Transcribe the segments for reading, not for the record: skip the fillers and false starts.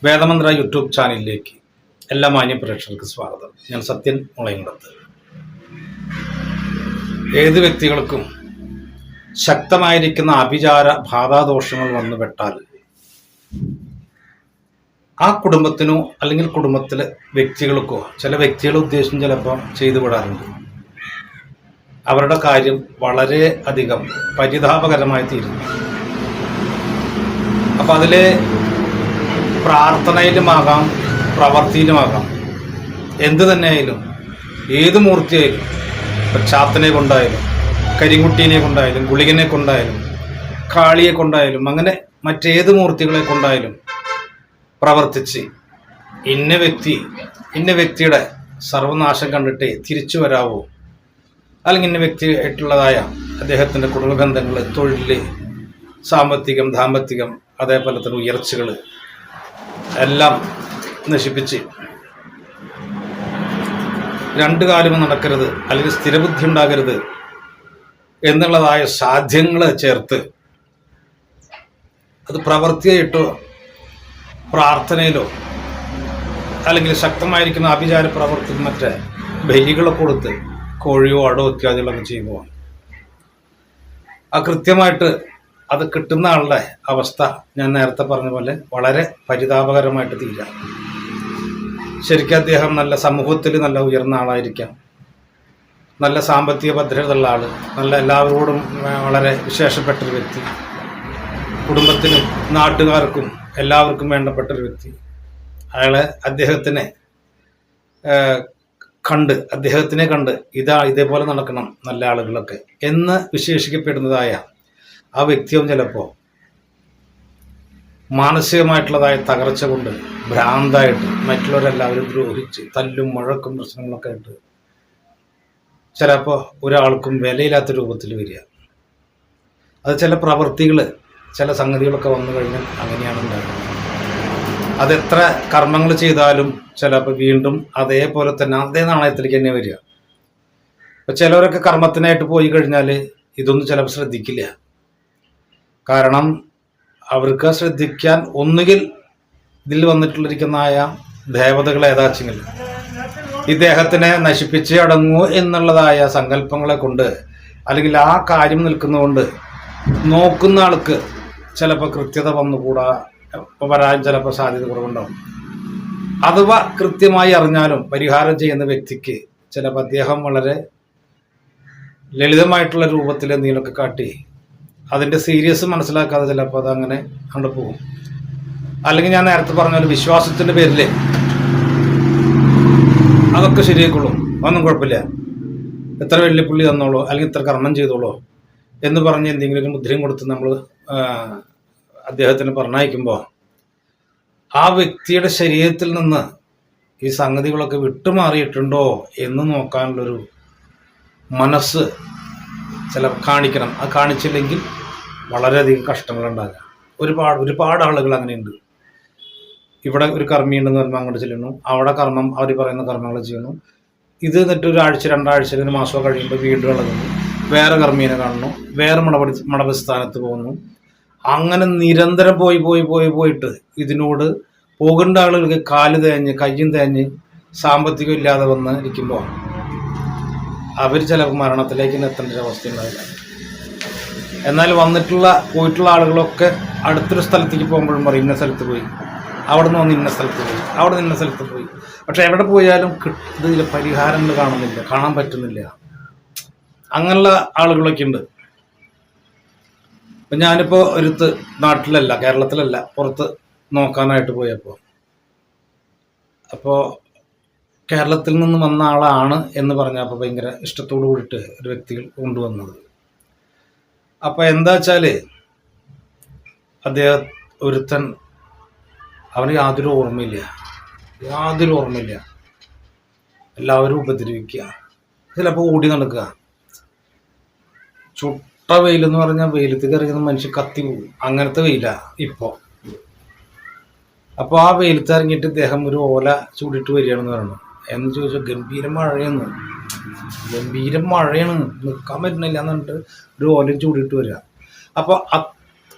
വേദമന്ത്ര YouTube ചാനലിലേക്ക് എല്ലാ മാന്യ പ്രേക്ഷകർക്ക് സ്വാഗതം. ഞാൻ സത്യൻ മുളയങ്കടത്ത്. ഏത് വ്യക്തികൾക്കും ശക്തമായിരിക്കുന്ന അഭിചാര ബാധാദോഷങ്ങൾ വന്നു പെട്ടാൽ ആ കുടുംബത്തിനോ അല്ലെങ്കിൽ കുടുംബത്തിലെ വ്യക്തികൾക്കോ ചില വ്യക്തികളെ ഉദ്ദേശം ചിലപ്പോൾ ചെയ്തു വിടാറുണ്ട്. അവരുടെ കാര്യം വളരെ അധികം പരിതാപകരമായി തീരുന്നു. അപ്പം അതിലെ പ്രാർത്ഥനയിലുമാകാം പ്രവർത്തിയിലുമാകാം, എന്തു തന്നെയായാലും ഏത് മൂർത്തിയായാലും, ചാത്തനെ കൊണ്ടായാലും കരിങ്കുട്ടീനെ കൊണ്ടായാലും ഗുളികനെ കൊണ്ടായാലും കാളിയെ കൊണ്ടായാലും അങ്ങനെ മറ്റേത് മൂർത്തികളെ കൊണ്ടായാലും പ്രവർത്തിച്ച് ഇന്ന വ്യക്തിയുടെ സർവനാശം കണ്ടിട്ടേ തിരിച്ചു വരാവോ, അല്ലെങ്കിൽ ഇന്ന വ്യക്തിയായിട്ടുള്ളതായ അദ്ദേഹത്തിൻ്റെ കുടുംബബന്ധങ്ങൾ, തൊഴിൽ, സാമ്പത്തികം, ദാമ്പത്തികം, അതേപോലെ തന്നെ ഉയർച്ചകൾ എല്ലാം നശിപ്പിച്ച് രണ്ടു കാലം നടക്കരുത്, അല്ലെങ്കിൽ സ്ഥിരബുദ്ധി ഉണ്ടാകരുത് എന്നുള്ളതായ സാധ്യങ്ങൾ ചേർത്ത് അത് പ്രവൃത്തിയായിട്ടോ പ്രാർത്ഥനയിലോ അല്ലെങ്കിൽ ശക്തമായിരിക്കുന്ന ആഭിചാര പ്രവർത്തി മറ്റേ ബലികളെ കൊടുത്ത് കോഴിയോ അടോ ഇത്യാദികളൊക്കെ ചെയ്യുമ്പോൾ ആ കൃത്യമായിട്ട് അത് കിട്ടുന്ന ആളുടെ അവസ്ഥ ഞാൻ നേരത്തെ പറഞ്ഞ പോലെ വളരെ പരിതാപകരമായിട്ട് തീരാം. ശരിക്കും അദ്ദേഹം നല്ല സമൂഹത്തിൽ നല്ല ഉയർന്ന ആളായിരിക്കാം, നല്ല സാമ്പത്തിക ഭദ്രതയുള്ള ആൾ, നല്ല എല്ലാവരോടും വളരെ വിശേഷപ്പെട്ടൊരു വ്യക്തി, കുടുംബത്തിനും നാട്ടുകാർക്കും എല്ലാവർക്കും വേണ്ടപ്പെട്ടൊരു വ്യക്തി. അയാളെ അദ്ദേഹത്തിനെ കണ്ട് ഇതേപോലെ നടക്കണം നല്ല ആളുകളൊക്കെ എന്ന് വിശേഷിക്കപ്പെടുന്നതായ ആ വ്യക്തിയും ചിലപ്പോൾ മാനസികമായിട്ടുള്ളതായ തകർച്ച കൊണ്ട് ഭ്രാന്തായിട്ട് മറ്റുള്ളവരെല്ലാവരും ദ്രോഹിച്ച് തല്ലും മുഴക്കും പ്രശ്നങ്ങളൊക്കെ ആയിട്ട് ചിലപ്പോൾ ഒരാൾക്കും വിലയില്ലാത്ത രൂപത്തിൽ വരിക. അത് ചില പ്രവൃത്തികൾ, ചില സംഗതികളൊക്കെ വന്നു കഴിഞ്ഞാൽ അങ്ങനെയാണ് ഉണ്ടാകുന്നത്. അതെത്ര കർമ്മങ്ങൾ ചെയ്താലും ചിലപ്പോൾ വീണ്ടും അതേപോലെ തന്നെ അതേ നാണയത്തിലേക്ക് തന്നെ വരിക. അപ്പം ചിലവരൊക്കെ കർമ്മത്തിനായിട്ട് പോയി കഴിഞ്ഞാൽ ഇതൊന്നും ചിലപ്പോൾ ശ്രദ്ധിക്കില്ല. കാരണം അവർക്ക് ശ്രദ്ധിക്കാൻ ഒന്നുകിൽ ഇതിൽ വന്നിട്ടുള്ളിരിക്കുന്നതായ ദേവതകൾ ഏതാച്ചെങ്കിൽ ഇദ്ദേഹത്തിനെ നശിപ്പിച്ച് അടങ്ങൂ എന്നുള്ളതായ സങ്കല്പങ്ങളെ കൊണ്ട്, അല്ലെങ്കിൽ ആ കാര്യം നിൽക്കുന്നതുകൊണ്ട് നോക്കുന്ന ആൾക്ക് ചിലപ്പോൾ കൃത്യത വന്നുകൂടാ, വരാൻ ചിലപ്പോൾ സാധ്യത കുറവുണ്ടാവും. അഥവാ കൃത്യമായി അറിഞ്ഞാലും പരിഹാരം ചെയ്യുന്ന വ്യക്തിക്ക് ചിലപ്പോൾ അദ്ദേഹം വളരെ ലളിതമായിട്ടുള്ള രൂപത്തിൽ എന്തെങ്കിലുമൊക്കെ കാട്ടി അതിൻ്റെ സീരിയസ് മനസ്സിലാക്കാതെ ചിലപ്പോൾ അതങ്ങനെ കണ്ടു പോകും. അല്ലെങ്കിൽ ഞാൻ നേരത്തെ പറഞ്ഞ വിശ്വാസത്തിൻ്റെ പേരിൽ അതൊക്കെ ശരിയായിക്കൊള്ളും, ഒന്നും കുഴപ്പമില്ല, എത്ര വെള്ളിപ്പുള്ളി തന്നോളൂ അല്ലെങ്കിൽ ഇത്ര കർമ്മം ചെയ്തോളൂ എന്ന് പറഞ്ഞ് എന്തെങ്കിലും ഒരു മുദ്രയും കൊടുത്ത് നമ്മൾ അദ്ദേഹത്തിന് പറഞ്ഞയക്കുമ്പോൾ ആ വ്യക്തിയുടെ ശരീരത്തിൽ നിന്ന് ഈ സംഗതികളൊക്കെ വിട്ടുമാറിയിട്ടുണ്ടോ എന്ന് നോക്കാനുള്ളൊരു മനസ്സ് കാണിക്കണം. അത് കാണിച്ചില്ലെങ്കിൽ വളരെയധികം കഷ്ടങ്ങളുണ്ടാകാം. ഒരുപാട് ആളുകൾ അങ്ങനെയുണ്ട്. ഇവിടെ ഒരു കർമ്മിയുണ്ടെന്ന് പറയുമ്പോൾ അങ്ങോട്ട് ചെല്ലുന്നു, അവിടെ അവർ പറയുന്ന കർമ്മങ്ങൾ ചെയ്യുന്നു. ഇത് എന്നിട്ട് ഒരാഴ്ച, രണ്ടാഴ്ച, ഒരു മാസമോ കഴിയുമ്പോൾ വീണ്ടും ഇളകുന്നു, വേറെ കർമ്മീനെ കാണുന്നു, വേറെ മടപസ്ഥാനത്ത് പോകുന്നു. അങ്ങനെ നിരന്തരം പോയിട്ട് ഇതിനോട് പോകേണ്ട ആളുകൾക്ക് കാല് തേഞ്ഞ് കയ്യും തേഞ്ഞ് സാമ്പത്തികം ഇല്ലാതെ വന്ന് ഇരിക്കുമ്പോൾ അവർ ചിലപ്പോൾ മരണത്തിലേക്ക് എത്തേണ്ട ഒരു അവസ്ഥ ഉണ്ടാവില്ല. എന്നാൽ പോയിട്ടുള്ള ആളുകളൊക്കെ അടുത്തൊരു സ്ഥലത്തേക്ക് പോകുമ്പോഴും പറയും ഇന്ന സ്ഥലത്ത് പോയി, അവിടെ നിന്ന് വന്ന് ഇന്ന സ്ഥലത്ത് പോയി, അവിടെ നിന്ന് ഇന്ന സ്ഥലത്ത് പോയി. പക്ഷെ എവിടെ പോയാലും ഇതിൽ പരിഹാരങ്ങൾ കാണാൻ പറ്റുന്നില്ല. അങ്ങനെയുള്ള ആളുകളൊക്കെ ഉണ്ട്. അപ്പം ഞാനിപ്പോൾ നാട്ടിലല്ല, കേരളത്തിലല്ല, പുറത്ത് നോക്കാനായിട്ട് പോയപ്പോൾ കേരളത്തിൽ നിന്ന് വന്ന ആളാണ് എന്ന് പറഞ്ഞപ്പോൾ ഭയങ്കര ഇഷ്ടത്തോടു കൂടിയിട്ട് ഒരു വ്യക്തികൾ കൊണ്ടുവന്നത്. അപ്പോൾ എന്താ വെച്ചാൽ അദ്ദേഹം അവന് യാതൊരു ഓർമ്മയില്ല, എല്ലാവരും ഉപദ്രവിക്കുക, ചിലപ്പോൾ ഓടി നടക്കുക. ചുട്ട വെയിലെന്ന് പറഞ്ഞാൽ വെയിലത്തേക്ക് ഇറങ്ങുന്ന മനുഷ്യൻ കത്തി പോകും, അങ്ങനത്തെ വെയിലാണ് ഇപ്പോൾ. അപ്പോൾ ആ വെയിലത്ത് ഇറങ്ങിയിട്ട് ഇദ്ദേഹം ഒരു ഓല ചൂടിയിട്ട് വരികയാണെന്ന് പറയണം. എന്ന് ചോദിച്ചാൽ ഗംഭീര മഴയാണ്, നിൽക്കാൻ പറ്റുന്നില്ല എന്ന് പറഞ്ഞിട്ട് ഒരു ഓല ചൂടിയിട്ട് വരിക. അപ്പോൾ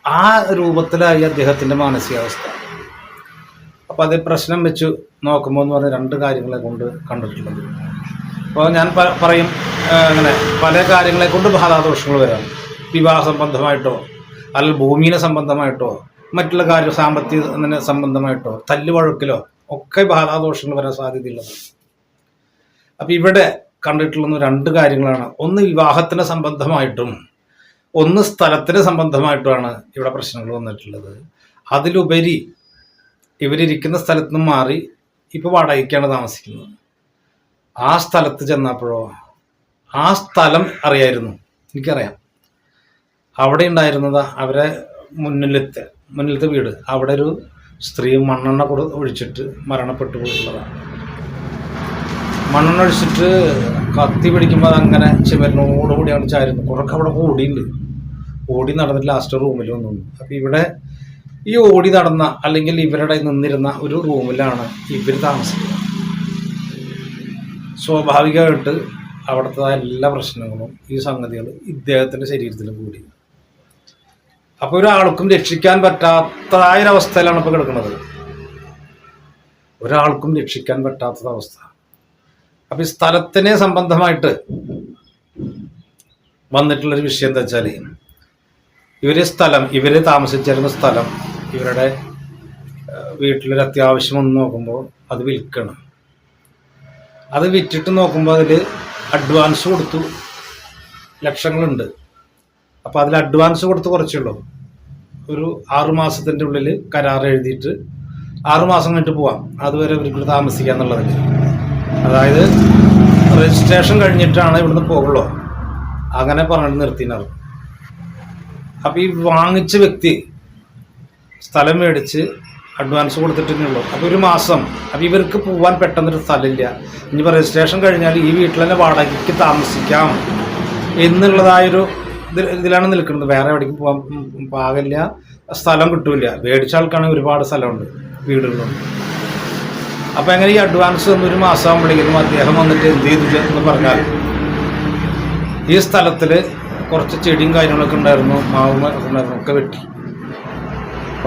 ആ രൂപത്തിലായി അദ്ദേഹത്തിൻ്റെ മാനസികാവസ്ഥ. അപ്പോൾ അത് പ്രശ്നം വെച്ച് നോക്കുമ്പോൾ എന്ന് പറഞ്ഞ രണ്ട് കാര്യങ്ങളെ കൊണ്ട് കണ്ടിട്ടുള്ളത്. അപ്പോൾ ഞാൻ പറയും അങ്ങനെ പല കാര്യങ്ങളെ കൊണ്ട് ബാധാദോഷങ്ങൾ വരാം. വിവാഹ സംബന്ധമായിട്ടോ അല്ലെങ്കിൽ ഭൂമിയെ സംബന്ധമായിട്ടോ മറ്റുള്ള കാര്യം സാമ്പത്തിക സംബന്ധമായിട്ടോ തല്ലുവഴക്കിലോ ഒക്കെ ബാധാദോഷങ്ങൾ വരാൻ സാധ്യതയുള്ളതാണ്. അപ്പം ഇവിടെ കണ്ടിട്ടുള്ള രണ്ട് കാര്യങ്ങളാണ്. ഒന്ന് വിവാഹത്തിന് സംബന്ധമായിട്ടും ഒന്ന് സ്ഥലത്തിന് സംബന്ധമായിട്ടുമാണ് ഇവിടെ പ്രശ്നങ്ങൾ വന്നിട്ടുള്ളത്. അതിലുപരി ഇവരിയ്ക്കുന്ന സ്ഥലത്ത് നിന്ന് മാറി ഇപ്പോൾ വാടകയ്ക്കാണ് താമസിക്കുന്നത്. ആ സ്ഥലത്ത് ചെന്നപ്പോഴോ ആ സ്ഥലം അറിയായിരുന്നു, എനിക്കറിയാം. അവിടെ ഉണ്ടായിരുന്നത് അവരെ മുന്നിലത്തെ വീട്, അവിടെ ഒരു സ്ത്രീ മണ്ണെണ്ണ ഒഴിച്ചിട്ട് മരണപ്പെട്ടു പോയിട്ടുള്ളതാണ്. മണ്ണെണ്ണ ഒഴിച്ചിട്ട് കത്തി പിടിക്കുമ്പോൾ അതങ്ങനെ ചിവരിനോടുകൂടിയാണ് ചാരുന്നത്. കുറൊക്കെ അവിടെ ഓടി നടന്നിട്ട് ലാസ്റ്റ് റൂമിൽ വന്നു. അപ്പം ഇവിടെ ഈ ഓടി നടന്ന അല്ലെങ്കിൽ ഇവരുടെ നിന്നിരുന്ന ഒരു റൂമിലാണ് ഇവർ താമസിക്കുന്നത്. സ്വാഭാവികമായിട്ട് അവിടുത്തെ എല്ലാ പ്രശ്നങ്ങളും ഈ സംഗതികൾ ഇദ്ദേഹത്തിൻ്റെ ശരീരത്തിൽ കൂടി. അപ്പോൾ ഒരാൾക്കും രക്ഷിക്കാൻ പറ്റാത്തതായൊരവസ്ഥയിലാണ് ഇപ്പോൾ കിടക്കുന്നത്. ഒരാൾക്കും രക്ഷിക്കാൻ പറ്റാത്തതവസ്ഥ. അപ്പം ഈ സ്ഥലത്തിനെ സംബന്ധമായിട്ട് വന്നിട്ടുള്ളൊരു വിഷയം എന്താ വെച്ചാൽ ഇവർ താമസിച്ചിരുന്ന സ്ഥലം ഇവരുടെ വീട്ടിലൊരു അത്യാവശ്യം ഒന്ന് നോക്കുമ്പോൾ അത് വിൽക്കണം. അത് വിറ്റിട്ട് നോക്കുമ്പോൾ അതിൽ അഡ്വാൻസ് കൊടുത്തു ലക്ഷങ്ങളുണ്ട്. അപ്പോൾ അതിൽ അഡ്വാൻസ് കൊടുത്ത് കുറച്ചുള്ളൂ. ഒരു 6 മാസത്തിൻ്റെ ഉള്ളിൽ കരാർ എഴുതിയിട്ട് 6 മാസം കഴിഞ്ഞിട്ട് പോവാം, അതുവരെ ഇവർക്ക് താമസിക്കുക എന്നുള്ളതിൽ. അതായത് രജിസ്ട്രേഷൻ കഴിഞ്ഞിട്ടാണ് ഇവിടുന്ന് പോകുള്ളൂ, അങ്ങനെ പറഞ്ഞിട്ട് നിർത്തിനാറ്. അപ്പോൾ ഈ വാങ്ങിച്ച വ്യക്തി സ്ഥലം മേടിച്ച് അഡ്വാൻസ് കൊടുത്തിട്ടുള്ളൂ. അപ്പോൾ ഒരു മാസം, അപ്പോൾ ഇവർക്ക് പോകാൻ പെട്ടെന്നൊരു സ്ഥലമില്ല. ഇനിയിപ്പോൾ രജിസ്ട്രേഷൻ കഴിഞ്ഞാൽ ഈ വീട്ടിൽ തന്നെ വാടകയ്ക്ക് താമസിക്കാം എന്നുള്ളതായൊരു ഇതിലാണ് നിൽക്കുന്നത്. വേറെ എവിടേക്ക് പോകാൻ പാകില്ല, സ്ഥലം കിട്ടൂല. മേടിച്ച ആൾക്കാണെങ്കിൽ ഒരുപാട് സ്ഥലമുണ്ട്, വീടുകളുണ്ട്. അപ്പോൾ എങ്ങനെ ഈ അഡ്വാൻസ് ഒരു മാസം ആകുമ്പോഴേക്കും അദ്ദേഹം വന്നിട്ട് എന്ത് ചെയ്തു എന്ന് പറഞ്ഞാൽ ഈ സ്ഥലത്തിൽ കുറച്ച് ചെടിയും കാര്യങ്ങളൊക്കെ ഉണ്ടായിരുന്നു, മാവും ഉണ്ടായിരുന്നു,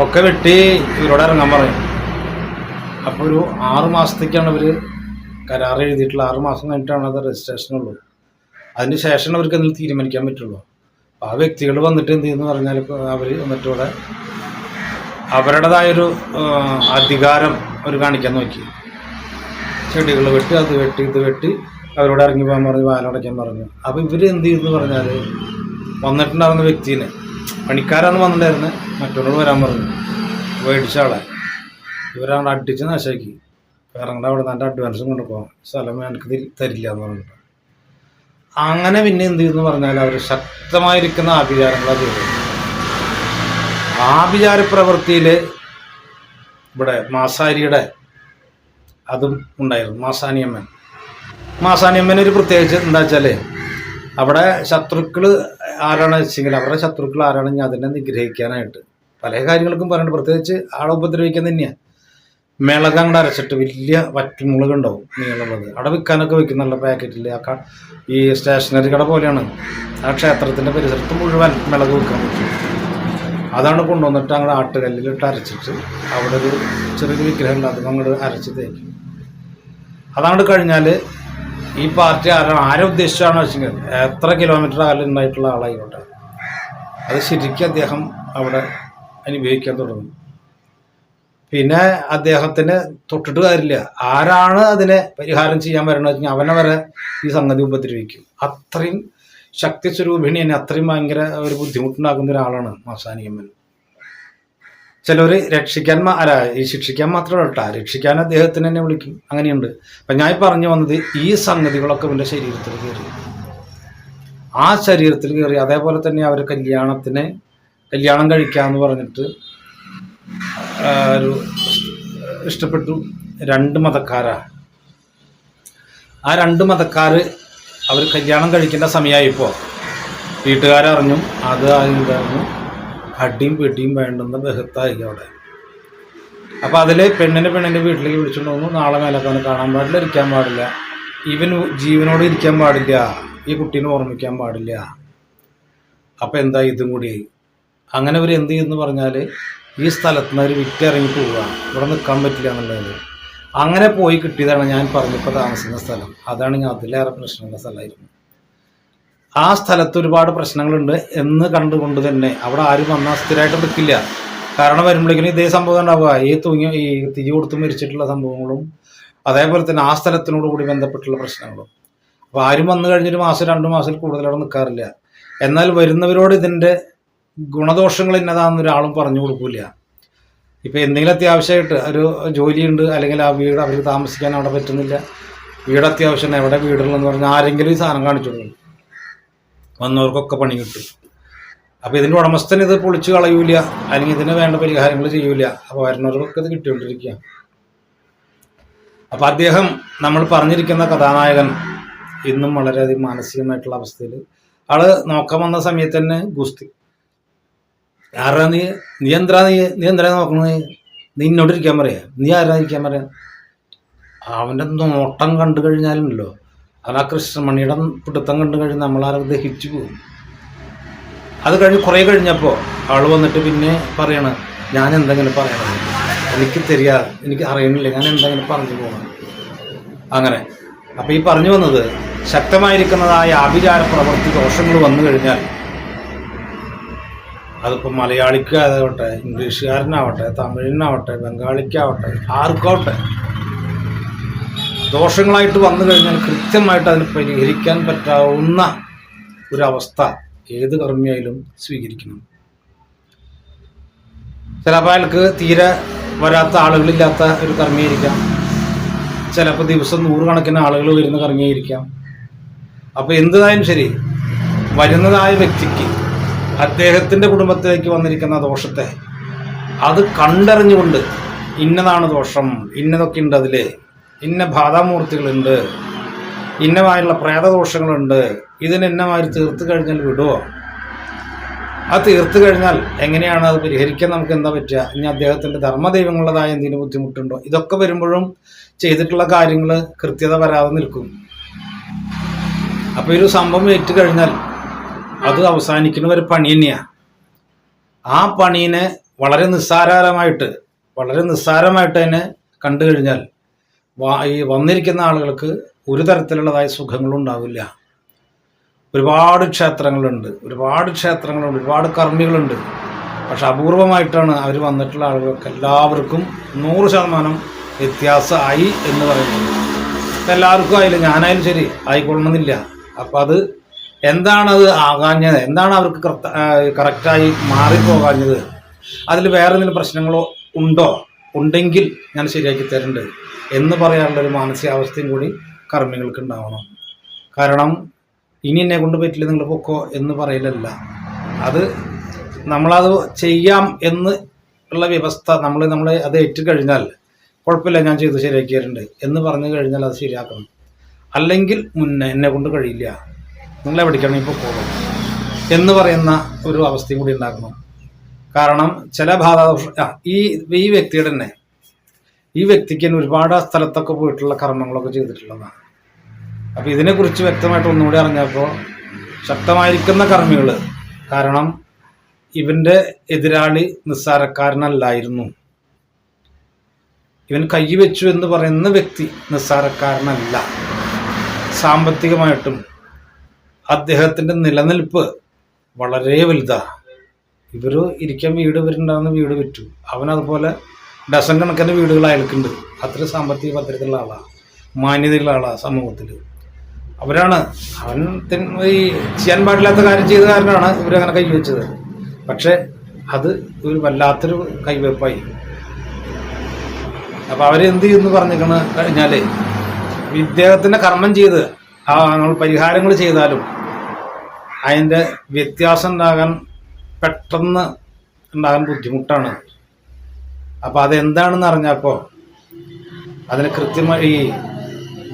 ഒക്കെ വെട്ടി ഇവരോട് ഇറങ്ങാൻ പറയും. അപ്പോൾ ഒരു 6 മാസത്തേക്കാണ് ഇവർ കരാർ എഴുതിയിട്ടുള്ള. 6 മാസം കഴിഞ്ഞിട്ടാണ് അത് രജിസ്ട്രേഷനുള്ളൂ. അതിന് ശേഷം അവർക്ക് എന്തെങ്കിലും തീരുമാനിക്കാൻ പറ്റുള്ളൂ. അപ്പോൾ ആ വ്യക്തികൾ വന്നിട്ട് എന്ത് ചെയ്യുന്നു പറഞ്ഞാൽ അവർ വന്നിട്ട് ഇവിടെ അവരുടേതായൊരു അധികാരം അവർ കാണിക്കാൻ നോക്കി. ചെടികൾ വെട്ടി, അത് വെട്ടി, ഇത് വെട്ടി, അവരോട് ഇറങ്ങി പോകാൻ പറഞ്ഞു, വാലടയ്ക്കാൻ പറഞ്ഞു. അപ്പോൾ ഇവർ എന്ത് ചെയ്തെന്ന് പറഞ്ഞാൽ വന്നിട്ടുണ്ടായിരുന്ന വ്യക്തിനെ, പണിക്കാരാണ് വന്നിട്ടുണ്ടായിരുന്നത്, മറ്റൊരാളോട് വരാൻ പറഞ്ഞു. മേടിച്ച ആളെ ഇവരവിടെ അടിച്ച് നാശാക്കി. ഇറങ്ങേണ്ട അവിടെ നല്ല അഡ്വാൻസും കൊണ്ടുപോകാം, സ്ഥലം എനിക്ക് തരില്ല എന്ന് പറഞ്ഞിട്ട്. അങ്ങനെ പിന്നെ എന്ത് ചെയ്തെന്ന് പറഞ്ഞാൽ അവർ ശക്തമായിരിക്കുന്ന ആഭിചാരങ്ങളാണ് ചെയ്തത്. ആഭിചാര പ്രവൃത്തിയിൽ ഇവിടെ മാസാരിയുടെ അതും ഉണ്ടായിരുന്നു. മാസാനിയമ്മൻ ഒരു പ്രത്യേകിച്ച് എന്താ വെച്ചാൽ അവിടെ ശത്രുക്കൾ ആരാണെന്ന് വെച്ചെങ്കിൽ അവരുടെ ശത്രുക്കൾ ആരാണെങ്കിൽ അതിനെ നിഗ്രഹിക്കാനായിട്ട് പല കാര്യങ്ങൾക്കും പറയുന്നുണ്ട്. പ്രത്യേകിച്ച് ആളെ ഉപദ്രവിക്കാൻ തന്നെയാണ്. മിളക് അങ്ങോട്ട് അരച്ചിട്ട് വലിയ വറ്റൽമുളക് ഉണ്ടാവും നീളുള്ളത്, അവിടെ വിൽക്കാനൊക്കെ വെക്കുന്നുള്ള പാക്കറ്റിൽ. ഈ സ്റ്റേഷനറി കട പോലെയാണ്. ആ ക്ഷേത്രത്തിൻ്റെ പരിസരത്ത് മുഴുവൻ മിളക് വെക്കാൻ പറ്റും. അതാണ് കൊണ്ടുവന്നിട്ട് അങ്ങോട്ട് ആട്ടുകല്ലിലിട്ട് അരച്ചിട്ട് അവിടെ ഒരു ചെറിയൊരു വിഗ്രഹം ഉണ്ട്, അതും അങ്ങോട്ട് അരച്ച് തേക്കും. അതങ്ങോട്ട് കഴിഞ്ഞാൽ ഈ പാർട്ടി ആരെ ഉദ്ദേശിച്ചാണെന്ന് വെച്ചെങ്കിൽ എത്ര കിലോമീറ്റർ അകലെ ഉണ്ടായിട്ടുള്ള ആളായിക്കോട്ടെ, അത് ശരിക്കും അദ്ദേഹം അവിടെ അനുഭവിക്കാൻ തുടങ്ങും. പിന്നെ അദ്ദേഹത്തിന് തൊട്ടിട്ട് കാര്യമില്ല. ആരാണ് അതിനെ പരിഹാരം ചെയ്യാൻ വരണമെന്ന് വെച്ചാൽ അവനെ വരെ ഈ സംഗതി ഉപദ്രവിക്കും. അത്രയും ശക്തി സ്വരൂപിണി തന്നെ, അത്രയും ഭയങ്കര ഒരു ബുദ്ധിമുട്ടുണ്ടാക്കുന്ന ഒരാളാണ് മാസാനിയമ്മൻ. ചിലർ ഈ ശിക്ഷിക്കാൻ മാത്രമല്ല കേട്ടോ, രക്ഷിക്കാൻ അദ്ദേഹത്തിന് തന്നെ വിളിക്കും. അങ്ങനെയുണ്ട്. അപ്പം ഞാൻ പറഞ്ഞു വന്നത് ഈ സംഗതികളൊക്കെ ഇവൻ്റെ ശരീരത്തിൽ കയറി, ആ ശരീരത്തിൽ കയറി. അതേപോലെ തന്നെ അവർ കല്യാണം കഴിക്കാമെന്ന് പറഞ്ഞിട്ട് ഒരു ഇഷ്ടപ്പെട്ടു. 2 മതക്കാരാ. ആ 2 മതക്കാർ അവർ കല്യാണം കഴിക്കേണ്ട സമയമായിപ്പോൾ വീട്ടുകാരറിഞ്ഞു. അത് അറിഞ്ഞു അടിയും പിടിയും വേണ്ടുന്ന ബഹത്തായി അവിടെ. അപ്പോൾ അതിൽ പെണ്ണിൻ്റെ വീട്ടിലേക്ക് വിളിച്ചുകൊണ്ട് വന്നു. നാളെ മേലൊക്കെ കാണാൻ പാടില്ല, ഇരിക്കാൻ പാടില്ല, ഇവന് ജീവനോട് ഇരിക്കാൻ പാടില്ല, ഈ കുട്ടീനെ ഓർമ്മിക്കാൻ പാടില്ല. അപ്പോൾ എന്താ ഇതും കൂടി അങ്ങനെ അവർ എന്ത് ചെയ്യുമെന്ന് പറഞ്ഞാൽ ഈ സ്ഥലത്ത് നിന്ന് അവർ വിറ്റിറങ്ങി പോവുക, ഇവിടെ നിൽക്കാൻ പറ്റില്ല എന്നുള്ളത്. അങ്ങനെ പോയി കിട്ടിയതാണ് ഞാൻ പറഞ്ഞപ്പോൾ താമസിക്കുന്ന സ്ഥലം. അതാണെങ്കിൽ അതിലേറെ പ്രശ്നമുള്ള സ്ഥലമായിരുന്നു. ആ സ്ഥലത്ത് ഒരുപാട് പ്രശ്നങ്ങളുണ്ട് എന്ന് കണ്ടുകൊണ്ട് തന്നെ അവിടെ ആരും വന്നാൽ സ്ഥിരമായിട്ട് നിൽക്കില്ല. കാരണം വരുമ്പോഴേക്കും ഇതേ സംഭവം ഉണ്ടാവുക. ഈ തിരി കൊടുത്ത് മരിച്ചിട്ടുള്ള സംഭവങ്ങളും അതേപോലെ തന്നെ ആ സ്ഥലത്തിനോട് കൂടി ബന്ധപ്പെട്ടുള്ള പ്രശ്നങ്ങളും. അപ്പോൾ ആരും വന്നു കഴിഞ്ഞൊരു മാസം 2 മാസത്തിൽ കൂടുതൽ അവിടെ നിൽക്കാറില്ല. എന്നാൽ വരുന്നവരോട് ഇതിൻ്റെ ഗുണദോഷങ്ങൾ ഇന്നതാണെന്ന് ഒരാളും പറഞ്ഞു കൊടുക്കില്ല. ഇപ്പം എന്തെങ്കിലും അത്യാവശ്യമായിട്ട് ഒരു ജോലിയുണ്ട്, അല്ലെങ്കിൽ ആ വീട് അവർക്ക് താമസിക്കാൻ അവിടെ പറ്റുന്നില്ല, വീട് അത്യാവശ്യമാണ്, എവിടെ വീടുള്ളതെന്ന് പറഞ്ഞാൽ ആരെങ്കിലും ഈ സാധനം കാണിച്ചു കൊടുക്കും, വന്നവർക്കൊക്കെ പണി കിട്ടും. അപ്പോൾ ഇതിൻ്റെ ഉടമസ്ഥൻ ഇത് പൊളിച്ചു കളയൂല, അല്ലെങ്കിൽ ഇതിന് വേണ്ട പരിഹാരങ്ങൾ ചെയ്യൂല. അപ്പോൾ വരുന്നവർക്കൊക്കെ ഇത് കിട്ടിക്കൊണ്ടിരിക്കുക. അപ്പോൾ അദ്ദേഹം നമ്മൾ പറഞ്ഞിരിക്കുന്ന കഥാനായകൻ ഇന്നും വളരെയധികം മാനസികമായിട്ടുള്ള അവസ്ഥയിൽ ആള് നോക്കാൻ വന്ന സമയത്ത് തന്നെ ഗുസ്തി. ആരാ നീ എന്താ നോക്കുന്നത്, നീ ഇന്നോട്ട് ഇരിക്കാൻ പറയാ, നീ ആരാ ഇരിക്കാൻ പറയാ. അവൻ്റെ നോട്ടം കണ്ടു കഴിഞ്ഞാലുണ്ടല്ലോ, അവൻ ആ കൃഷ്ണമണിയുടെ പിടുത്തം കണ്ടു കഴിഞ്ഞാൽ നമ്മളാരും ദഹിച്ചു പോകും. അത് കഴിഞ്ഞ് കുറേ കഴിഞ്ഞപ്പോൾ ആൾ വന്നിട്ട് പിന്നെ പറയണം, ഞാൻ എന്തെങ്കിലും പറയണത് എനിക്ക് അറിയണില്ല, ഞാൻ എന്തെങ്കിലും പറഞ്ഞു പോകണം. അങ്ങനെ അപ്പോൾ ഈ പറഞ്ഞു വന്നത്, ശക്തമായിരിക്കുന്നതായ ആഭിചാര പ്രവൃത്തി ദോഷങ്ങൾ വന്നു കഴിഞ്ഞാൽ അതിപ്പോൾ മലയാളിക്കാവട്ടെ, ഇംഗ്ലീഷുകാരനാവട്ടെ, തമിഴിനാവട്ടെ, ബംഗാളിക്കാവട്ടെ, ആർക്കാവട്ടെ, ദോഷങ്ങളായിട്ട് വന്നു കഴിഞ്ഞാൽ കൃത്യമായിട്ട് അതിന് പരിഹരിക്കാൻ പറ്റാവുന്ന ഒരവസ്ഥ ഏത് കർമ്മിയായാലും സ്വീകരിക്കണം. ചിലപ്പോൾ അയാൾക്ക് തീരെ വരാത്ത ആളുകളില്ലാത്ത ഒരു കർമ്മിയായിരിക്കാം, ചിലപ്പോൾ ദിവസം 100 കണക്കിന് ആളുകൾ വരുന്ന കർമ്മിയായിരിക്കാം. അപ്പോൾ എന്തായാലും ശരി, വരുന്നതായ വ്യക്തിക്ക് അദ്ദേഹത്തിൻ്റെ കുടുംബത്തിലേക്ക് വന്നിരിക്കുന്ന ദോഷത്തെ അത് കണ്ടറിഞ്ഞുകൊണ്ട് ഇന്നതാണ് ദോഷം, ഇന്നതൊക്കെ ഉണ്ട്, അതിൽ ഇന്ന ബാധാമൂർത്തികളുണ്ട്, ഇന്നമായുള്ള പ്രേതദോഷങ്ങളുണ്ട്, ഇതിനെന്നമാതിരി തീർത്ത് കഴിഞ്ഞാൽ വിടുമോ, അത് തീർത്ത് കഴിഞ്ഞാൽ എങ്ങനെയാണ് അത് പരിഹരിക്കാൻ നമുക്ക് എന്താ പറ്റുക, ഇനി അദ്ദേഹത്തിൻ്റെ ധർമ്മദൈവങ്ങളുടേതായ എന്തെങ്കിലും ബുദ്ധിമുട്ടുണ്ടോ, ഇതൊക്കെ വരുമ്പോഴും ചെയ്തിട്ടുള്ള കാര്യങ്ങൾ കൃത്യത വരാതെ നിൽക്കും. അപ്പോൾ ഒരു സംഭവം ഏറ്റു കഴിഞ്ഞാൽ അത് അവസാനിക്കുന്ന ഒരു പണി തന്നെയാണ്. ആ പണീനെ വളരെ നിസ്സാരമായിട്ട് തന്നെ കണ്ടു കഴിഞ്ഞാൽ ഈ വന്നിരിക്കുന്ന ആളുകൾക്ക് ഒരു തരത്തിലുള്ളതായ സുഖങ്ങളും ഉണ്ടാവില്ല. ഒരുപാട് ക്ഷേത്രങ്ങളുണ്ട്, ഒരുപാട് കർമ്മികളുണ്ട്. പക്ഷെ അപൂർവമായിട്ടാണ് അവർ വന്നിട്ടുള്ള ആളുകൾക്ക് എല്ലാവർക്കും 100% വ്യത്യാസമായി എന്ന് പറയുന്നത്. എല്ലാവർക്കും ആയില്ല, ഞാനായാലും ശരി ആയിക്കൊള്ളണമെന്നില്ല. അപ്പം അത് എന്താണത് ആകാഞ്ഞത്, എന്താണ് അവർക്ക് കറക്റ്റായി മാറിപ്പോകാഞ്ഞത്, അതിൽ വേറെ എന്തെങ്കിലും പ്രശ്നങ്ങളോ ഉണ്ടെങ്കിൽ ഞാൻ ശരിയാക്കി തരുന്നുണ്ട് എന്ന് പറയാനുള്ളൊരു മാനസികാവസ്ഥയും കൂടി കർമ്മികൾക്ക് ഉണ്ടാവണം. കാരണം ഇനി എന്നെ കൊണ്ട് പറ്റില്ല, നിങ്ങൾ പൊക്കോ എന്ന് പറയലല്ല, അത് നമ്മളത് ചെയ്യാം എന്ന് ഉള്ള വ്യവസ്ഥ നമ്മൾ അത് ഏറ്റുകഴിഞ്ഞാൽ കുഴപ്പമില്ല, ഞാൻ ചെയ്ത് ശരിയാക്കി തരുന്നുണ്ട് എന്ന് പറഞ്ഞു കഴിഞ്ഞാൽ അത് ശരിയാക്കണം. അല്ലെങ്കിൽ മുന്നേ എന്നെ കൊണ്ട് കഴിയില്ല, നിങ്ങൾ എവിടേക്കാണ് ഇപ്പോൾ പോകും എന്ന് പറയുന്ന ഒരു അവസ്ഥയും കൂടി ഉണ്ടാക്കണം. കാരണം ചില ബാധാദോഷം ഈ വ്യക്തിയുടെ തന്നെ, ഈ വ്യക്തിക്ക് ഒരുപാട് സ്ഥലത്തൊക്കെ പോയിട്ടുള്ള കർമ്മങ്ങളൊക്കെ ചെയ്തിട്ടുള്ളതാണ്. അപ്പോൾ ഇതിനെക്കുറിച്ച് വ്യക്തമായിട്ട് ഒന്നുകൂടി അറിഞ്ഞപ്പോൾ ശക്തമായിരിക്കുന്ന കർമ്മികൾ, കാരണം ഇവൻ്റെ എതിരാളി നിസ്സാരക്കാരനല്ലായിരുന്നു, ഇവൻ കൈവച്ചു എന്ന് പറയുന്ന വ്യക്തി നിസ്സാരക്കാരനല്ല. സാമ്പത്തികമായിട്ടും അദ്ദേഹത്തിൻ്റെ നിലനിൽപ്പ് വളരെ വലുതാണ്. ഇവർ ഇരിക്കാൻ ഇവരുണ്ടാകുന്ന വീട് വിറ്റു, അവനതുപോലെ ഡസൻ കണക്കിന് വീടുകൾ അയാൾക്കുണ്ട്. അത്ര സാമ്പത്തിക ഭദ്രതയുള്ള ആളാണ്, മാന്യതയുള്ള ആളാണ് സമൂഹത്തിൽ. അവൻ ഈ ചെയ്യാൻ പാടില്ലാത്ത കാര്യം ചെയ്ത കാരണമാണ് ഇവരങ്ങനെ കൈവച്ചത്. പക്ഷെ അത് ഒരു വല്ലാത്തൊരു കൈവെപ്പായി. അപ്പം അവരെന്ത് ചെയ്യുന്നു പറഞ്ഞിരിക്കണ കഴിഞ്ഞാൽ, ഇദ്ദേഹത്തിൻ്റെ കർമ്മം ചെയ്ത് നമ്മൾ പരിഹാരങ്ങൾ ചെയ്താലും അതിൻ്റെ വ്യത്യാസം പെട്ടെന്ന് ഉണ്ടാകാൻ ബുദ്ധിമുട്ടാണ്. അപ്പോൾ അതെന്താണെന്ന് അറിഞ്ഞപ്പോൾ അതിന് കൃത്യമായി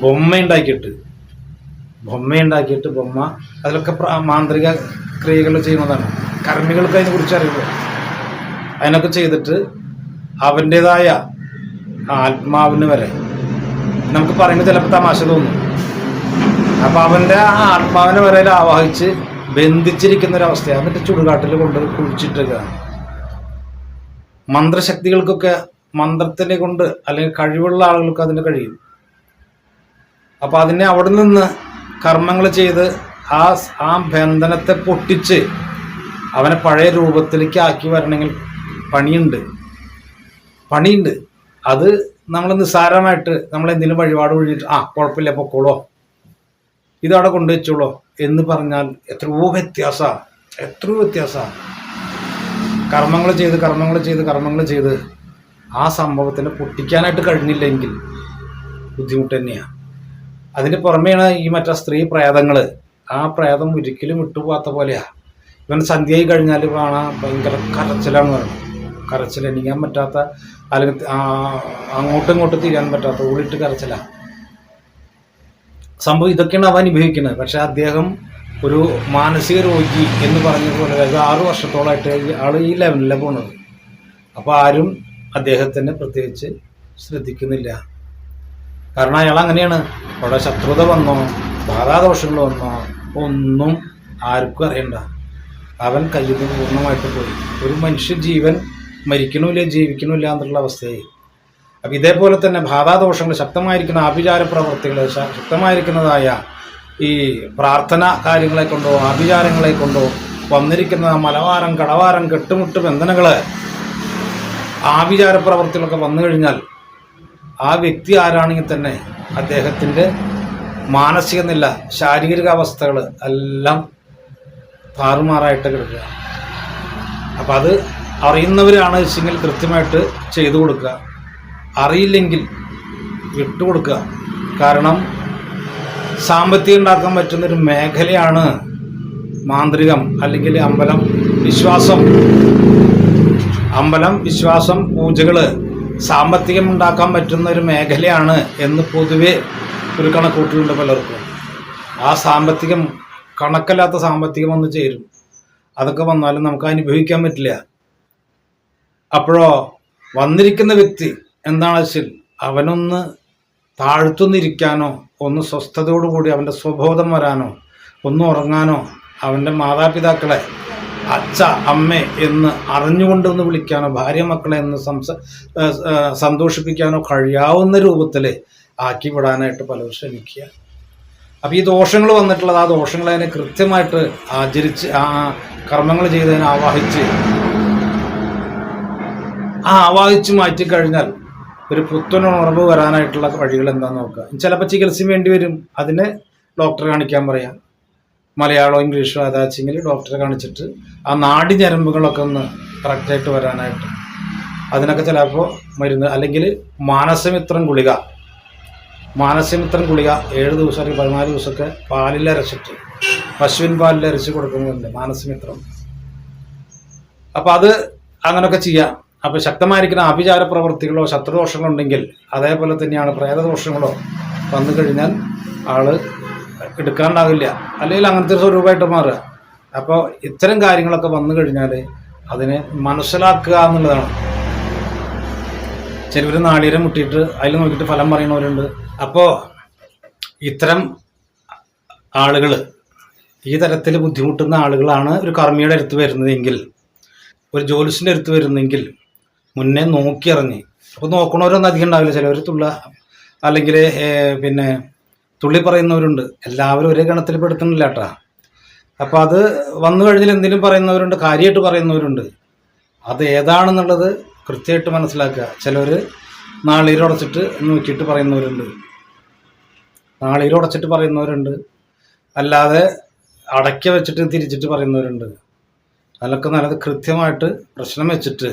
ബൊമ്മ അതിലൊക്കെ മാന്ത്രിക ക്രിയകൾ ചെയ്യുന്നതാണ്. കർമ്മികൾക്ക് അതിനെക്കുറിച്ച് അറിയുമ്പോൾ അതിനൊക്കെ ചെയ്തിട്ട് അവൻ്റേതായ ആത്മാവിന് വരെ, നമുക്ക് പറയുമ്പോൾ ചിലപ്പോൾ തമാശ തോന്നും, അപ്പോൾ അവൻ്റെ ആ ആത്മാവിനെ വരെ ആവാഹിച്ച് ബന്ധിച്ചിരിക്കുന്ന ഒരവസ്ഥയാണ്. എന്നിട്ട് ചുടുകാട്ടിൽ കൊണ്ട് കുഴിച്ചിട്ടേക്കാണ്. മന്ത്രശക്തികൾക്കൊക്കെ മന്ത്രത്തിനെ കൊണ്ട് അല്ലെങ്കിൽ കഴിവുള്ള ആളുകൾക്ക് അതിന് കഴിയും. അപ്പം അതിനെ അവിടെ നിന്ന് കർമ്മങ്ങൾ ചെയ്ത് ആ ബന്ധനത്തെ പൊട്ടിച്ച് അവനെ പഴയ രൂപത്തിലേക്ക് ആക്കി വരണമെങ്കിൽ പണിയുണ്ട്. അത് നമ്മൾ നിസ്സാരമായിട്ട് നമ്മളെന്തെങ്കിലും വഴിപാട് ഒഴിഞ്ഞിട്ട് കുഴപ്പമില്ല പൊക്കോളോ, ഇതവിടെ കൊണ്ടുവച്ചോളോ എന്ന് പറഞ്ഞാൽ എത്രയോ വ്യത്യാസമാണ്. കർമ്മങ്ങൾ ചെയ്ത് ആ സംഭവത്തിനെ പൊട്ടിക്കാനായിട്ട് കഴിഞ്ഞില്ലെങ്കിൽ ബുദ്ധിമുട്ട് തന്നെയാണ്. അതിന് പുറമെയാണ് ഈ മറ്റേ സ്ത്രീ പ്രേതങ്ങൾ. ആ പ്രേതം ഒരിക്കലും വിട്ടുപോകാത്ത പോലെയാണ്. ഇവൻ സന്ധ്യയായി കഴിഞ്ഞാൽ കാണാൻ ഭയങ്കര കരച്ചിലാണ് പറയുന്നത്. കരച്ചിൽ എണീക്കാൻ പറ്റാത്ത, അല്ലെങ്കിൽ അങ്ങോട്ടും ഇങ്ങോട്ടും തിരിയാൻ പറ്റാത്ത ഓടിയിട്ട് കരച്ചിലാണ് സംഭവം. ഇതൊക്കെയാണ് അവ അനുഭവിക്കുന്നത്. പക്ഷെ അദ്ദേഹം ഒരു മാനസിക രോഗി എന്ന് പറഞ്ഞതുപോലെ 6 വർഷത്തോളമായിട്ട് ആൾ ഈ ലെവലിലാണ് പോണത്. അപ്പോൾ ആരും അദ്ദേഹത്തിനെ പ്രത്യേകിച്ച് ശ്രദ്ധിക്കുന്നില്ല. കാരണം അയാൾ അങ്ങനെയാണ്. അവിടെ ശത്രുത വന്നോ ബാധാദോഷങ്ങൾ വന്നോ ഒന്നും ആർക്കും അറിയണ്ട. അവൻ കയ്യിൽ നിന്ന് പൂർണ്ണമായിട്ട് പോയി. ഒരു മനുഷ്യ ജീവൻ മരിക്കണമില്ല ജീവിക്കണമില്ല എന്നുള്ള അവസ്ഥയായി. അപ്പം ഇതേപോലെ തന്നെ ബാധാദോഷങ്ങൾ, ശക്തമായിരിക്കുന്ന ആഭിചാര പ്രവർത്തികൾ, ശക്തമായിരിക്കുന്നതായ ഈ പ്രാർത്ഥന കാര്യങ്ങളെ കൊണ്ടോ ആഭിചാരങ്ങളെ കൊണ്ടോ വന്നിരിക്കുന്ന മലവാരം കടവാരം കെട്ടുമുട്ട് ബന്ധനങ്ങൾ, ആഭിചാര പ്രവർത്തികളൊക്കെ വന്നു കഴിഞ്ഞാൽ ആ വ്യക്തി ആരാണെങ്കിൽ തന്നെ അദ്ദേഹത്തിൻ്റെ മാനസിക നില, ശാരീരിക അവസ്ഥകൾ എല്ലാം താറുമാറായിട്ട് കിടക്കുക. അപ്പം അത് അറിയുന്നവരാണ് വെച്ചെങ്കിൽ കൃത്യമായിട്ട് ചെയ്തു കൊടുക്കുക, അറിയില്ലെങ്കിൽ വിട്ടുകൊടുക്കുക. കാരണം സാമ്പത്തികം ഉണ്ടാക്കാൻ പറ്റുന്നൊരു മേഖലയാണ് മാന്ത്രികം, അല്ലെങ്കിൽ അമ്പലം വിശ്വാസം പൂജകൾ സാമ്പത്തികം ഉണ്ടാക്കാൻ പറ്റുന്ന ഒരു മേഖലയാണ് എന്ന് പൊതുവെ ഒരു കണക്കൂട്ടലുണ്ട് പലർക്കും. ആ സാമ്പത്തികം കണക്കല്ലാത്ത സാമ്പത്തികം വന്ന് ചേരും. അതൊക്കെ വന്നാലും നമുക്ക് അനുഭവിക്കാൻ പറ്റില്ല. അപ്പോഴോ വന്നിരിക്കുന്ന വ്യക്തി എന്താണെന്ന് വെച്ചാൽ അവനൊന്ന് താഴ്ത്തുന്നിരിക്കാനോ, ഒന്ന് സ്വസ്ഥതയോടുകൂടി അവൻ്റെ സ്വബോധം വരാനോ, ഒന്ന് ഉറങ്ങാനോ, അവൻ്റെ മാതാപിതാക്കളെ അച്ഛ അമ്മ എന്ന് അറിഞ്ഞുകൊണ്ടൊന്ന് വിളിക്കാനോ, ഭാര്യ മക്കളെ എന്ന് സന്തോഷിപ്പിക്കാനോ കഴിയാവുന്ന രൂപത്തിൽ ആക്കി വിടാനായിട്ട് പലരും ശ്രമിക്കുക. അപ്പം ഈ ദോഷങ്ങൾ വന്നിട്ടുള്ളത്, ആ ദോഷങ്ങളെ അതിനെ കൃത്യമായിട്ട് ആചരിച്ച് ആ കർമ്മങ്ങൾ ചെയ്തതിനെ ആവാഹിച്ച് മാറ്റിക്കഴിഞ്ഞാൽ ഒരു പുത്തനുണർവ് വരാനായിട്ടുള്ള വഴികൾ എന്താണെന്ന് നോക്കുക. ചിലപ്പോൾ ചികിത്സ വേണ്ടി വരും, അതിന് ഡോക്ടറെ കാണിക്കാൻ പറയാം. മലയാളമോ ഇംഗ്ലീഷോ അതാച്ചെങ്കിൽ ഡോക്ടറെ കാണിച്ചിട്ട് ആ നാഡി ഞരമ്പുകളൊക്കെ ഒന്ന് കറക്റ്റായിട്ട് വരാനായിട്ട് അതിനൊക്കെ ചിലപ്പോൾ മരുന്ന്, അല്ലെങ്കിൽ മാനസമിത്രം ഗുളിക 7 ദിവസം അല്ലെങ്കിൽ 14 ദിവസമൊക്കെ പാലിലരച്ചിട്ട്, പശുവിൻ പാലിലരച്ച് കൊടുക്കുന്നുണ്ട് മാനസമിത്രം. അപ്പോൾ അത് അങ്ങനെയൊക്കെ ചെയ്യാം. അപ്പോൾ ശക്തമായിരിക്കുന്ന ആഭിചാര പ്രവൃത്തികളോ ശത്രുദോഷങ്ങളോ ഉണ്ടെങ്കിൽ, അതേപോലെ തന്നെയാണ് പ്രേതദോഷങ്ങളോ വന്നു കഴിഞ്ഞാൽ ആള് എടുക്കാണ്ടാവില്ല, അല്ലെങ്കിൽ അങ്ങനത്തെ സ്വരൂപമായിട്ട് മാറുക. അപ്പോൾ ഇത്തരം കാര്യങ്ങളൊക്കെ വന്നു കഴിഞ്ഞാൽ അതിനെ മനസ്സിലാക്കുക എന്നുള്ളതാണ്. ചിലവർ നാളികേരം മുട്ടിയിട്ട് അതിൽ നോക്കിയിട്ട് ഫലം പറയുന്നവരുണ്ട്. അപ്പോൾ ഇത്തരം ആളുകൾ, ഈ തരത്തിൽ ബുദ്ധിമുട്ടുന്ന ആളുകളാണ് ഒരു കർമ്മിയുടെ അടുത്ത് വരുന്നതെങ്കിൽ, ഒരു ജ്യോതിഷൻ്റെ അടുത്ത് വരുന്നെങ്കിൽ മുന്നേ നോക്കിയിറങ്ങി. അപ്പോൾ നോക്കണവരൊന്നും അധികം ഉണ്ടാവില്ല. ചിലവർ അല്ലെങ്കിൽ തുള്ളി പറയുന്നവരുണ്ട്. എല്ലാവരും ഒരേ ഗണത്തിൽ പെടുത്തുന്നില്ല കേട്ടോ. അപ്പോൾ അത് വന്നു കഴിഞ്ഞാൽ എന്തെങ്കിലും പറയുന്നവരുണ്ട്, കാര്യമായിട്ട് പറയുന്നവരുണ്ട്. അത് ഏതാണെന്നുള്ളത് കൃത്യമായിട്ട് മനസ്സിലാക്കുക. ചിലവർ നാളീരുടച്ചിട്ട് നോക്കിയിട്ട് പറയുന്നവരുണ്ട്, അല്ലാതെ അടയ്ക്ക വെച്ചിട്ട് തിരിച്ചിട്ട് പറയുന്നവരുണ്ട്. അതിലൊക്കെ നല്ലത് കൃത്യമായിട്ട് പ്രശ്നം വെച്ചിട്ട്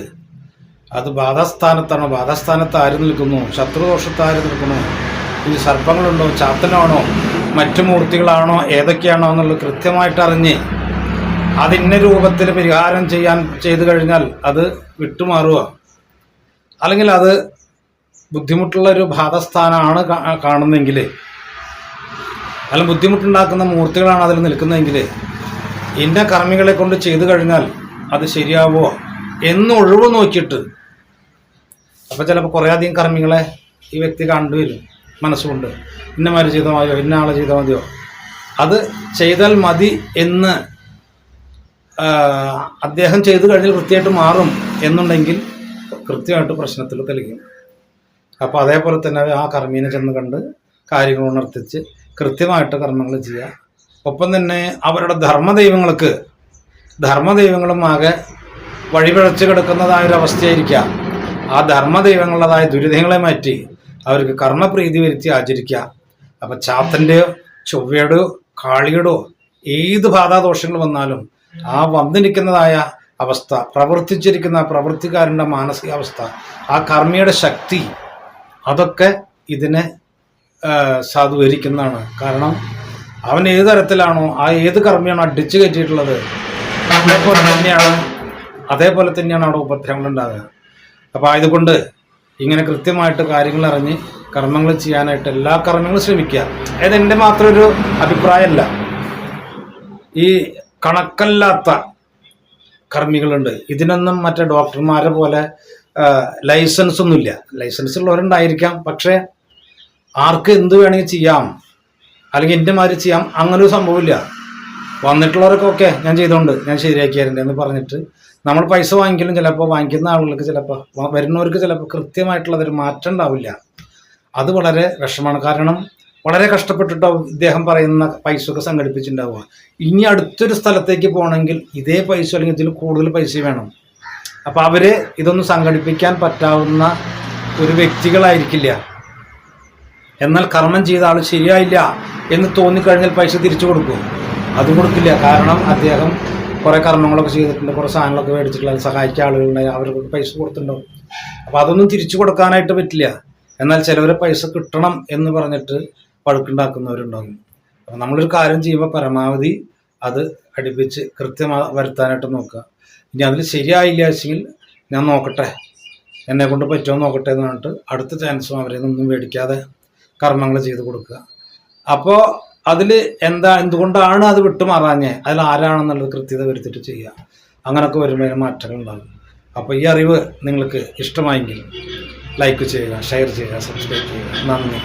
അത് ബാധാസ്ഥാനത്ത് ആര് നിൽക്കുന്നു, ശത്രുദോഷത്ത് ആര് നിൽക്കുന്നു, ഈ സർപ്പങ്ങളുണ്ടോ, ചാത്തനാണോ, മറ്റു മൂർത്തികളാണോ, ഏതൊക്കെയാണോ എന്നുള്ളത് കൃത്യമായിട്ട് അറിഞ്ഞ് അതിന്ന രൂപത്തിൽ പരിഹാരം ചെയ്തു കഴിഞ്ഞാൽ അത് വിട്ടുമാറുക. അല്ലെങ്കിൽ അത് ബുദ്ധിമുട്ടുള്ള ഒരു ബാധസ്ഥാനമാണ് കാണുന്നതെങ്കിൽ, അല്ലെങ്കിൽ ബുദ്ധിമുട്ടുണ്ടാക്കുന്ന മൂർത്തികളാണ് അതിൽ നിൽക്കുന്നതെങ്കിൽ, ഇന്ന കർമ്മികളെ കൊണ്ട് ചെയ്തു കഴിഞ്ഞാൽ അത് ശരിയാവുമോ എന്ന് ഒഴിവ് നോക്കിയിട്ട്, അപ്പോൾ ചിലപ്പോൾ കുറേ അധികം കർമ്മികളെ ഈ വ്യക്തി കണ്ടുവരും മനസ്സുകൊണ്ട്. ഇന്നമാര് ചെയ്താൽ മതിയോ, ഇന്ന ആളെ ചെയ്താൽ മതിയോ, അത് ചെയ്താൽ മതി എന്ന് അദ്ദേഹം ചെയ്തു കഴിഞ്ഞാൽ വൃത്തിയായിട്ട് മാറും എന്നുണ്ടെങ്കിൽ കൃത്യമായിട്ട് പ്രശ്നത്തിൽ തെളിയും. അപ്പോൾ അതേപോലെ തന്നെ ആ കർമ്മീനെ ചെന്ന് കണ്ട് കാര്യങ്ങൾ ഉണർത്തിച്ച് കൃത്യമായിട്ട് കർമ്മങ്ങൾ ചെയ്യുക. ഒപ്പം തന്നെ അവരുടെ ധർമ്മദൈവങ്ങളും ആകെ വഴിപിഴച്ച് കിടക്കുന്നതായ ഒരു അവസ്ഥയായിരിക്കാം. ആ ധർമ്മദൈവങ്ങളുടേതായ ദുരിതങ്ങളെ മാറ്റി അവർക്ക് കർമ്മപ്രീതി വരുത്തി ആചരിക്കുക. അപ്പം ചാത്തൻ്റെയോ ചൊവ്വയുടെയോ കാളിയുടെയോ ഏത് ബാധാദോഷങ്ങൾ വന്നാലും ആ വന്നിരിക്കുന്നതായ അവസ്ഥ, പ്രവർത്തിച്ചിരിക്കുന്ന പ്രവൃത്തിക്കാരൻ്റെ മാനസികാവസ്ഥ, ആ കർമ്മിയുടെ ശക്തി, അതൊക്കെ ഇതിനെ സാധൂകരിക്കുന്നതാണ്. കാരണം അവൻ ഏത് തരത്തിലാണോ ആ ഏത് കർമ്മിയാണോ അടിച്ചു കയറ്റിയിട്ടുള്ളത് അതേപോലെ തന്നെയാണ് അവിടെ ഉപദ്രവങ്ങൾ ഉണ്ടാകുക. അപ്പോൾ ആയതുകൊണ്ട് ഇങ്ങനെ കൃത്യമായിട്ട് കാര്യങ്ങൾ അറിഞ്ഞ് കർമ്മങ്ങൾ ചെയ്യാനായിട്ട് എല്ലാ കർമ്മങ്ങളും ശ്രമിക്കുക. അതായത് എൻ്റെ മാത്രം ഒരു അഭിപ്രായമല്ല, ഈ കണക്കല്ലാത്ത കർമ്മികളുണ്ട്. ഇതിനൊന്നും മറ്റേ ഡോക്ടർമാരെ പോലെ ലൈസൻസ് ഒന്നുമില്ല. ലൈസൻസ് ഉള്ളവരുണ്ടായിരിക്കാം, പക്ഷേ ആർക്ക് എന്ത് വേണമെങ്കിൽ ചെയ്യാം, അല്ലെങ്കിൽ എൻ്റെ മാതിരി ചെയ്യാം, അങ്ങനൊരു സംഭവമില്ല. വന്നിട്ടുള്ളവരൊക്കെ ഓക്കെ ഞാൻ ചെയ്തോണ്ട് ഞാൻ ശരിയാക്കിയാരുണ്ട് എന്ന് പറഞ്ഞിട്ട് നമ്മൾ പൈസ വാങ്ങിക്കലും ചിലപ്പോൾ വാങ്ങിക്കുന്ന ആളുകൾക്ക് ചിലപ്പോൾ വരുന്നവർക്ക് ചിലപ്പോൾ കൃത്യമായിട്ടുള്ളതൊരു മാറ്റം ഉണ്ടാവില്ല. അത് വളരെ വിഷമമാണ്. കാരണം വളരെ കഷ്ടപ്പെട്ടിട്ടോ ഇദ്ദേഹം പറയുന്ന പൈസ ഒക്കെ സംഘടിപ്പിച്ചിട്ടുണ്ടാവുക. ഇനി അടുത്തൊരു സ്ഥലത്തേക്ക് പോകണമെങ്കിൽ ഇതേ പൈസ അല്ലെങ്കിൽ ഇതിൽ കൂടുതൽ പൈസ വേണം. അപ്പോൾ അവർ ഇതൊന്നും സംഘടിപ്പിക്കാൻ പറ്റാവുന്ന ഒരു വ്യക്തികളായിരിക്കില്ല. എന്നാൽ കർമ്മം ചെയ്ത ആൾ ശരിയായില്ല എന്ന് തോന്നിക്കഴിഞ്ഞാൽ പൈസ തിരിച്ചു കൊടുക്കും. അത് കൊടുക്കില്ല. കാരണം അദ്ദേഹം കുറേ കർമ്മങ്ങളൊക്കെ ചെയ്തിട്ടുണ്ട്, കുറേ സാധനങ്ങളൊക്കെ മേടിച്ചിട്ടുള്ള സഹായിക്കുക ആളുകളുണ്ടായി, അവർക്ക് പൈസ കൊടുത്തിട്ടുണ്ടാവും. അപ്പോൾ അതൊന്നും തിരിച്ചു കൊടുക്കാനായിട്ട് പറ്റില്ല. എന്നാൽ ചിലവരെ പൈസ കിട്ടണം എന്ന് പറഞ്ഞിട്ട് വഴക്കുണ്ടാക്കുന്നവരുണ്ടാകും. അപ്പോൾ നമ്മളൊരു കാര്യം ചെയ്യുമ്പോൾ പരമാവധി അത് അടുപ്പിച്ച് കൃത്യമായി വരുത്താനായിട്ട് നോക്കുക. ഇനി അതിൽ ശരിയായില്ല വെച്ചെങ്കിൽ ഞാൻ നോക്കട്ടെ, എന്നെ കൊണ്ട് പറ്റുമോ നോക്കട്ടെ എന്ന് പറഞ്ഞിട്ട് അടുത്ത ചാൻസും അവരെ ഒന്നും മേടിക്കാതെ കർമ്മങ്ങൾ ചെയ്ത് കൊടുക്കുക. അപ്പോൾ അതിൽ എന്തുകൊണ്ടാണ് അത് വിട്ടുമാറാഞ്ഞേ, അതിൽ ആരാണെന്നുള്ളത് കൃത്യത വരുത്തിയിട്ട് ചെയ്യുക. അങ്ങനെയൊക്കെ വരുമ്പോൾ മാറ്റങ്ങൾ ഉണ്ടാകും. അപ്പോൾ ഈ അറിവ് നിങ്ങൾക്ക് ഇഷ്ടമായെങ്കിൽ ലൈക്ക് ചെയ്യുക, ഷെയർ ചെയ്യുക, സബ്സ്ക്രൈബ് ചെയ്യുക. നന്ദി.